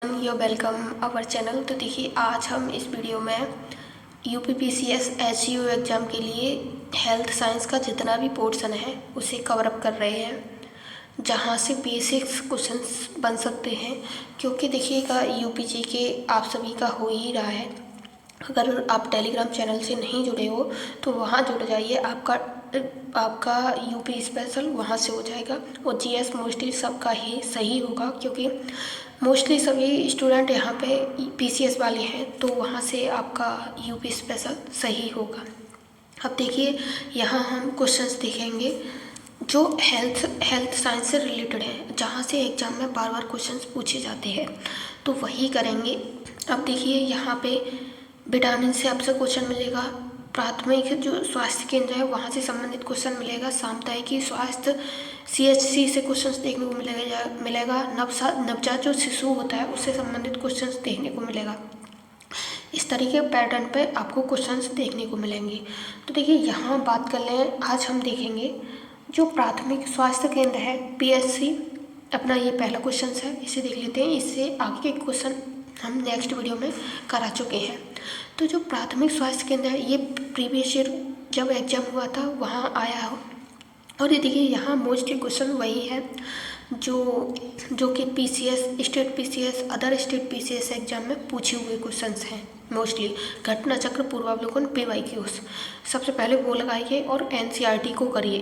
You welcome our channel. तो देखिए आज हम इस वीडियो में यूपीपीसीएस एचयू एग्ज़ाम के लिए हेल्थ साइंस का जितना भी पोर्शन है उसे कवर अप कर रहे हैं, जहां से बेसिक्स क्वेश्चंस बन सकते हैं। क्योंकि देखिएगा यूपीजी के आप सभी का हो ही रहा है। अगर आप टेलीग्राम चैनल से नहीं जुड़े हो तो वहाँ जुड़ जाइए, आपका यूपी स्पेशल वहाँ से हो जाएगा। और जीएस मोस्टली सबका ही सही होगा, क्योंकि मोस्टली सभी स्टूडेंट यहाँ पे पीसीएस वाले हैं, तो वहाँ से आपका यूपी स्पेशल सही होगा। अब देखिए यहाँ हम क्वेश्चंस देखेंगे जो हेल्थ साइंस से रिलेटेड है, जहाँ से एग्जाम में बार बार क्वेश्चंस पूछे जाते हैं, तो वही करेंगे। अब देखिए यहाँ पे विटामिन से आपसे क्वेश्चन मिलेगा, प्राथमिक जो स्वास्थ्य केंद्र है वहाँ से संबंधित क्वेश्चन मिलेगा, सामुदायिक स्वास्थ्य सीएचसी से क्वेश्चंस देखने को मिलेगा, नवजात जो शिशु होता है उससे संबंधित क्वेश्चंस देखने को मिलेगा। इस तरीके पैटर्न पे आपको क्वेश्चंस देखने को मिलेंगे। तो देखिए यहाँ बात कर लें, आज हम देखेंगे जो प्राथमिक स्वास्थ्य केंद्र है पीएचसी, अपना ये पहला क्वेश्चन है, इसे देख लेते हैं। इससे आगे के क्वेश्चन हम नेक्स्ट वीडियो में करा चुके हैं। तो जो प्राथमिक स्वास्थ्य केंद्र है ये प्रीवियस ईयर जब एग्जाम हुआ था वहाँ आया हो, और ये देखिए यहाँ मोस्टली क्वेश्चन वही है जो कि PCS, state PCS, other state PCS exam में पूछे हुए क्वेश्चंस हैं। मोस्टली घटना चक्र, पूर्वावलोकन, पीवाईक्यूज सबसे पहले वो लगाइए और एनसीईआरटी को करिए,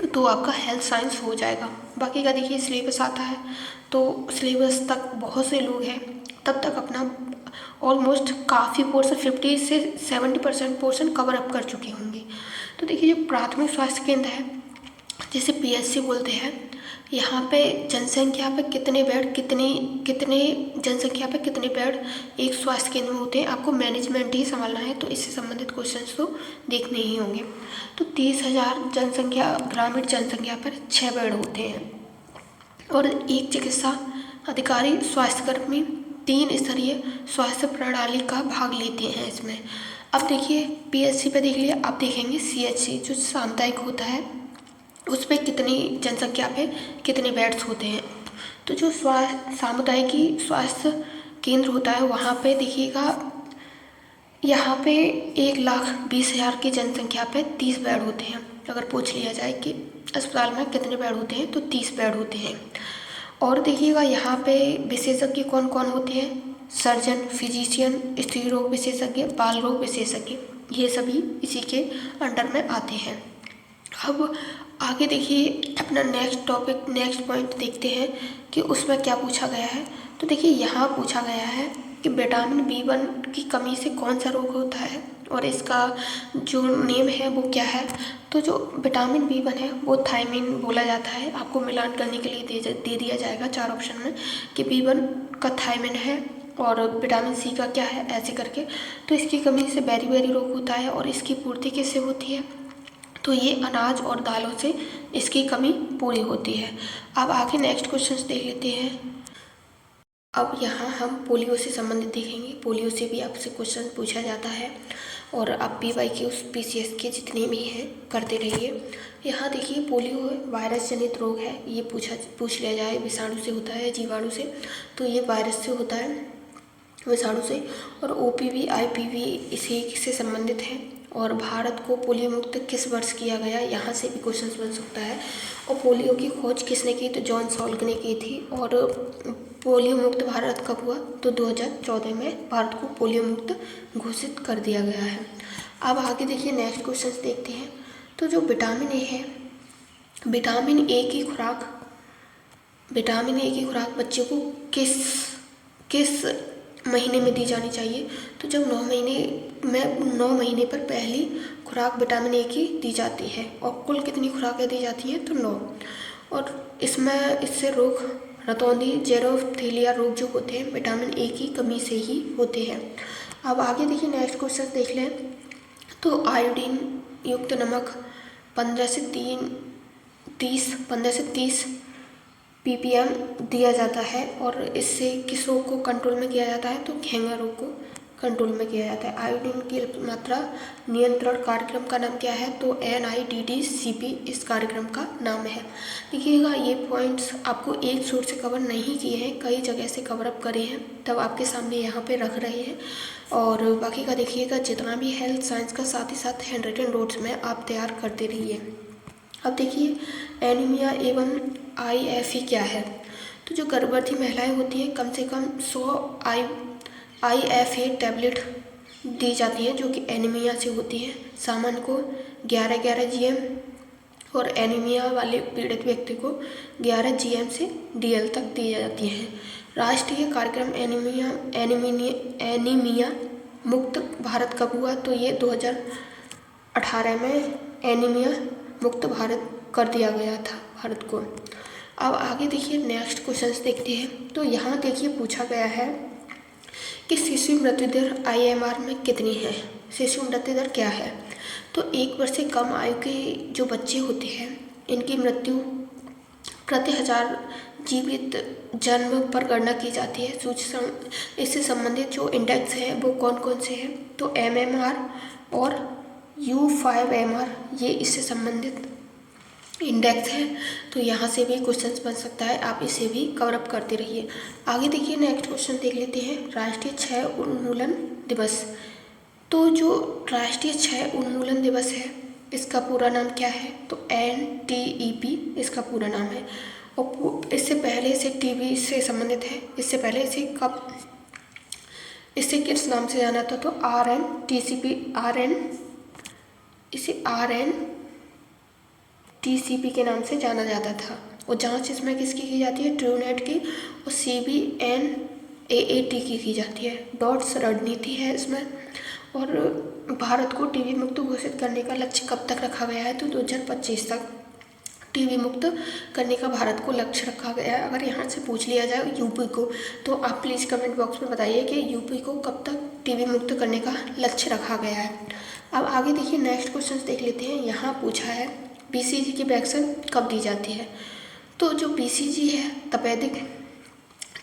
तो आपका हेल्थ साइंस हो जाएगा। बाकी का देखिए सिलेबस आता है, तो सिलेबस तक बहुत से लोग हैं तब तक अपना ऑलमोस्ट काफ़ी पोर्शन 50 से 70% पोर्शन कवर अप कर चुके होंगे। तो देखिए जो प्राथमिक स्वास्थ्य केंद्र है जिसे पीएचसी बोलते हैं, यहाँ पे जनसंख्या पे कितने बेड, कितने जनसंख्या पे कितने बेड एक स्वास्थ्य केंद्र में होते हैं, आपको मैनेजमेंट ही संभालना है, तो इससे संबंधित क्वेश्चंस तो देखने ही होंगे। तो 30,000 जनसंख्या, ग्रामीण जनसंख्या पर 6 बेड होते हैं, और एक चिकित्सा अधिकारी स्वास्थ्यकर्मी 3 स्तरीय स्वास्थ्य प्रणाली का भाग लेते हैं इसमें। अब देखिए पीएचसी पे देख लिया, अब देखेंगे सीएचसी जो सामुदायिक होता है उस पर कितनी जनसंख्या पे कितने बेड्स होते हैं। तो जो सामुदायिक स्वास्थ्य केंद्र होता है वहाँ पे देखिएगा, यहाँ पे 1,20,000 की जनसंख्या पे 30 बेड होते हैं। अगर पूछ लिया जाए कि अस्पताल में कितने बेड होते हैं, तो 30 बेड होते हैं। और देखिएगा यहाँ पे विशेषज्ञ कौन कौन होते हैं, सर्जन, फिजिशियन, स्त्री रोग विशेषज्ञ, बाल रोग विशेषज्ञ, ये सभी इसी के अंडर में आते हैं। अब आगे देखिए अपना नेक्स्ट पॉइंट देखते हैं कि उसमें क्या पूछा गया है। तो देखिए यहाँ पूछा गया है कि विटामिन B1 की कमी से कौन सा रोग होता है, और इसका जो नेम है वो क्या है। तो जो विटामिन B1 है वो थायमिन बोला जाता है। आपको मिलान करने के लिए दे दिया जाएगा 4 ऑप्शन में कि B1 का थायमिन है और विटामिन C का क्या है, ऐसे करके। तो इसकी कमी से बेरी रोग होता है, और इसकी पूर्ति किससे होती है, तो ये अनाज और दालों से इसकी कमी पूरी होती है। अब आगे नेक्स्ट क्वेश्चंस देख लेते हैं। अब यहाँ हम पोलियो से संबंधित देखेंगे, पोलियो से भी आपसे क्वेश्चन पूछा जाता है, और आप पीवाईक्यूज पीसीएस के जितने भी हैं करते रहिए। यहाँ देखिए पोलियो वायरस जनित रोग है, ये पूछ लिया जाए विषाणु से होता है जीवाणु से, तो ये वायरस से होता है, विषाणु से। और ओपीवी आईपीवी इसी से संबंधित है। और भारत को पोलियो मुक्त किस वर्ष किया गया, यहाँ से भी क्वेश्चन बन सकता है। और पोलियो की खोज किसने की, तो जॉन सॉल्क ने की थी। और पोलियो मुक्त भारत कब हुआ, तो 2014 में भारत को पोलियो मुक्त घोषित कर दिया गया है। अब आगे देखिए नेक्स्ट क्वेश्चन देखते हैं। तो जो विटामिन ए है, विटामिन ए की खुराक बच्चे को किस महीने में दी जानी चाहिए, तो जब 9 महीने पर पहली खुराक विटामिन ए की दी जाती है। और कुल कितनी खुराकें दी जाती हैं, तो 9। और इससे रोग रतौंधी, जेरोथेलिया रोग जो होते हैं विटामिन ए की कमी से ही होते हैं। अब आगे देखिए नेक्स्ट क्वेश्चन देख लें। तो आयोडीन युक्त नमक 15 से 30 ppm दिया जाता है, और इससे किस रोग को कंट्रोल में किया जाता है, तो घेंगा रोग को कंट्रोल में किया जाता है। आयोडीन की मात्रा नियंत्रण कार्यक्रम का नाम क्या है? तो NIDDCP इस कार्यक्रम का नाम है। देखिएगा ये पॉइंट्स आपको एक शोर से कवर नहीं किए हैं, कई जगह से कवर अप करे हैं, तब आपके सामने यहाँ पे रख रहे हैं। और बाकी का देखिएगा जितना भी हेल्थ साइंस का साथ ही साथ हैंड रिटन नोट्स में आप तैयार करते रहिए। अब देखिए एनीमिया एवं IFE क्या है? तो जो गर्भवती महिलाएं होती हैं कम से कम 100 IFA टैबलेट दी जाती है जो कि एनीमिया से होती है। सामान्य को 11 GM और एनीमिया वाले पीड़ित व्यक्ति को 11 GM से DL तक दी जाती है। राष्ट्रीय कार्यक्रम एनीमिया मुक्त भारत कब हुआ? तो ये 2018 में एनीमिया मुक्त भारत कर दिया गया था भारत को। अब आगे देखिए नेक्स्ट क्वेश्चंस देखते हैं। तो यहाँ देखिए पूछा गया है कि शिशु मृत्यु दर IMR में कितनी है? शिशु मृत्यु दर क्या है? तो 1 वर्ष से कम आयु के जो बच्चे होते हैं इनकी मृत्यु प्रति 1000 जीवित जन्म पर गणना की जाती है। सूचना इससे संबंधित जो इंडेक्स है वो कौन कौन से हैं? तो MMR और U5MR ये इससे संबंधित इंडेक्स है। तो यहाँ से भी क्वेश्चंस बन सकता है, आप इसे भी कवर अप करते रहिए। आगे देखिए नेक्स्ट क्वेश्चन देख लेते हैं। राष्ट्रीय क्षय उन्मूलन दिवस। तो जो राष्ट्रीय क्षय उन्मूलन दिवस है इसका पूरा नाम क्या है? तो NTEP इसका पूरा नाम है। और इससे पहले से TB से संबंधित है। इससे पहले इसे किस नाम से जाना था? तो RNTCP के नाम से जाना जाता था। और जांच इसमें किसकी की जाती है? ट्रूनेट की और CBNAAT की जाती है। डॉट्स रणनीति है इसमें। और भारत को TB मुक्त घोषित करने का लक्ष्य कब तक रखा गया है? तो 2025 तक TB मुक्त करने का भारत को लक्ष्य रखा गया है। अगर यहाँ से पूछ लिया जाए यूपी को तो आप प्लीज़ कमेंट बॉक्स में बताइए कि यूपी को कब तक TB मुक्त करने का लक्ष्य रखा गया है। अब आगे देखिए नेक्स्ट क्वेश्चन देख लेते हैं। यहाँ पूछा है BCG की वैक्सीन कब दी जाती है? तो जो BCG है तपेदिक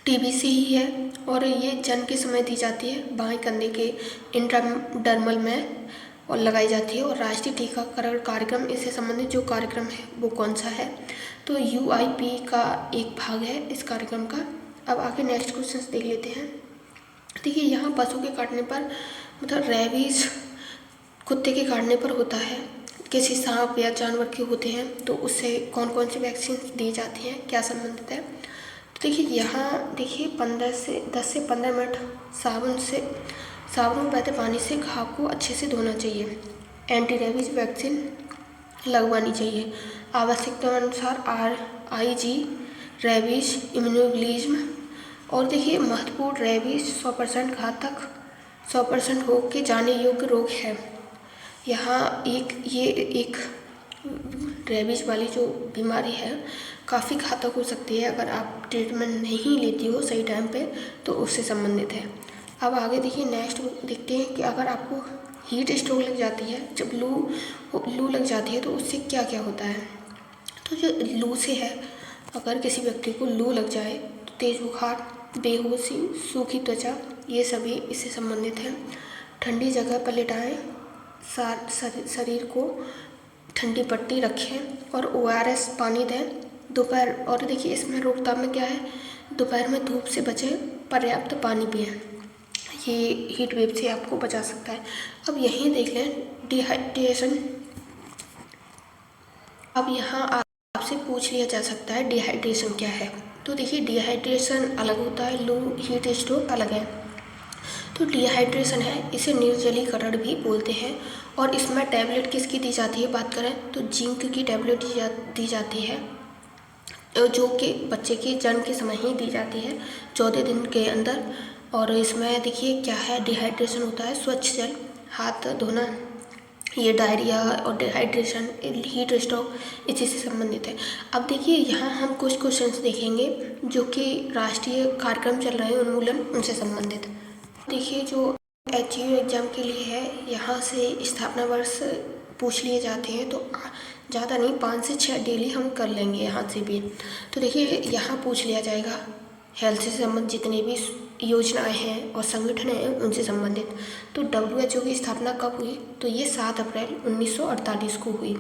TB से ही है और ये जन्म के समय दी जाती है, बाएं कंधे के इंट्राडर्मल में और लगाई जाती है। और राष्ट्रीय टीकाकरण कार्यक्रम इससे संबंधित जो कार्यक्रम है वो कौन सा है? तो UIP का एक भाग है इस कार्यक्रम का। अब आगे नेक्स्ट क्वेश्चन देख लेते हैं। देखिए यहाँ पशु के काटने पर मतलब रेबीज कुत्ते के काटने पर होता है, किसी सांप या जानवर के होते हैं तो उससे कौन कौन सी वैक्सीन दी जाती हैं, क्या संबंधित है? तो देखिए यहाँ देखिए 10 से 15 मिनट साबुन बहते पानी से घाव को अच्छे से धोना चाहिए। एंटी रेबीज वैक्सीन लगवानी चाहिए। आवश्यकता अनुसार IG रेबीज इम्यूनोग्लिज्म। और देखिए महत्वपूर्ण रेबीज 100% घातक 100% हो के जाने योग्य रोग है। यहाँ ये एक रेबीज वाली जो बीमारी है काफ़ी घातक हो सकती है अगर आप ट्रीटमेंट नहीं लेती हो सही टाइम पे, तो उससे संबंधित है। अब आगे देखिए नेक्स्ट देखते हैं कि अगर आपको हीट स्ट्रोक लग जाती है, जब लू लग जाती है तो उससे क्या क्या होता है? तो जो लू से है, अगर किसी व्यक्ति को लू लग जाए तो तेज़ बुखार, बेहोशी, सूखी त्वचा ये सभी इससे संबंधित है। ठंडी जगह पर लिटाएं, शरीर को ठंडी पट्टी रखें और ORS पानी दें दोपहर। और देखिए इसमें रोकथाम में क्या है? दोपहर में धूप से बचें, पर्याप्त पानी पिएं, ये हीट वेव से आपको बचा सकता है। अब यहीं देख लें डिहाइड्रेशन। अब यहाँ आपसे पूछ लिया जा सकता है डिहाइड्रेशन क्या है? तो देखिए डिहाइड्रेशन अलग होता है, लू हीट स्ट्रोक अलग है। तो डिहाइड्रेशन है, इसे निर्जलीकरण भी बोलते हैं। और इसमें टैबलेट किसकी दी जाती है बात करें तो जिंक की टैबलेट दी जाती है, जो कि बच्चे के जन्म के समय ही दी जाती है 14 दिन के अंदर। और इसमें देखिए क्या है, डिहाइड्रेशन होता है स्वच्छ जल, हाथ धोना, ये डायरिया और डिहाइड्रेशन, हीट स्ट्रोक इसी से संबंधित है। अब देखिए यहाँ हम कुछ क्वेश्चंस देखेंगे जो कि राष्ट्रीय कार्यक्रम चल रहे हैं उन्मूलन उनसे संबंधित। देखिए जो HU एग्ज़ाम के लिए है, यहाँ से स्थापना वर्ष पूछ लिए जाते हैं, तो ज़्यादा नहीं 5 से 6 डेली हम कर लेंगे यहाँ से भी। तो देखिए यहाँ पूछ लिया जाएगा हेल्थ से संबंधित जितने भी योजनाएं हैं और संगठन हैं उनसे संबंधित। तो WHO की स्थापना कब हुई? तो ये 7 अप्रैल 1948 को हुई।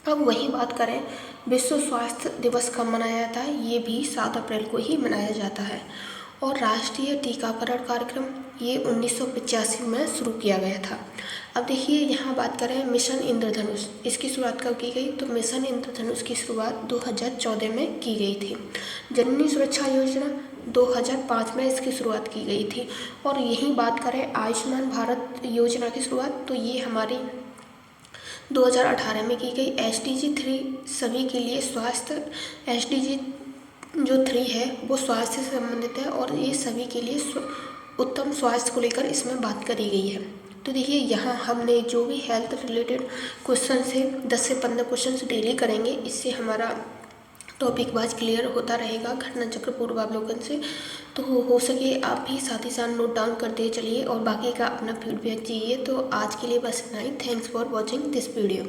अब वही बात करें, विश्व स्वास्थ्य दिवस कब मनाया जाता है? ये भी 7 अप्रैल को ही मनाया जाता है। और राष्ट्रीय टीकाकरण कार्यक्रम ये 1985 में शुरू किया गया था। अब देखिए यहाँ बात करें मिशन इंद्रधनुष, इसकी शुरुआत कब की गई? तो मिशन इंद्रधनुष की शुरुआत 2014 में की गई थी। जननी सुरक्षा योजना 2005 में इसकी शुरुआत की गई थी। और यही बात करें आयुष्मान भारत योजना की शुरुआत, तो ये हमारी 2018 में की गई। SDG 3 सभी के लिए स्वास्थ्य, SDG जो 3 है वो स्वास्थ्य से संबंधित है और ये सभी के लिए उत्तम स्वास्थ्य को लेकर इसमें बात करी गई है। तो देखिए यहाँ हमने जो भी हेल्थ रिलेटेड क्वेश्चन है 10 से 15 क्वेश्चन डेली करेंगे, इससे हमारा टॉपिक वाइज क्लियर होता रहेगा घटना चक्र पूर्वावलोकन से। तो हो सके आप भी साथ ही साथ नोट डाउन करते चलिए और बाकी का अपना फीडबैक चाहिए। तो आज के लिए बस इतना ही। Thanks for watching this video.